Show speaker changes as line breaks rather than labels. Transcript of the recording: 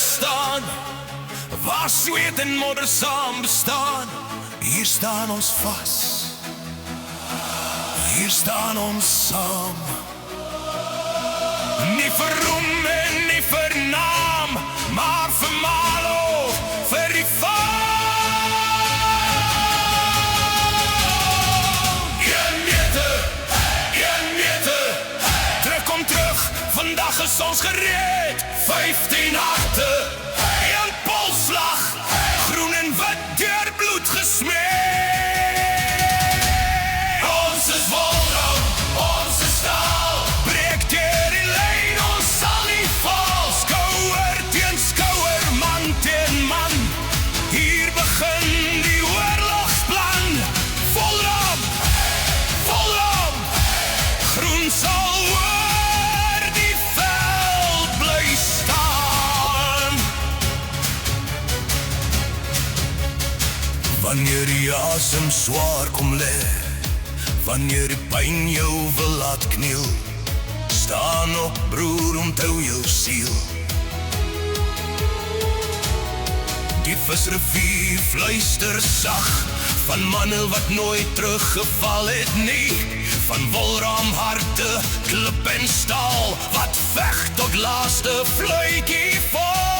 staan, waar sweet en modder saam bestaan. Hier staan ons vas, hier staan ons saam. Nie vir roem en nie vir naam, maar vir Malo, vir die faam. Vandag is ons gereed, 15 harte, een polsslag, groen en wit deur bloed gesmeed. Ons is Volram, ons is staal, breek deur die lyn, ons sal nie val. Skouer teen skouer, man teen man, hier begin die oorlogsplan. Volram, Volram, groen sal wanneer die asem swaar kom lê, wanneer die pyn jou wil laat kniel, staan op broer, onthou jou siel. Die visrivier fluister sag, van manne wat nooit teruggeval het nie, van Volram harte, klip en staal, wat veg tot laaste fluitjie vol.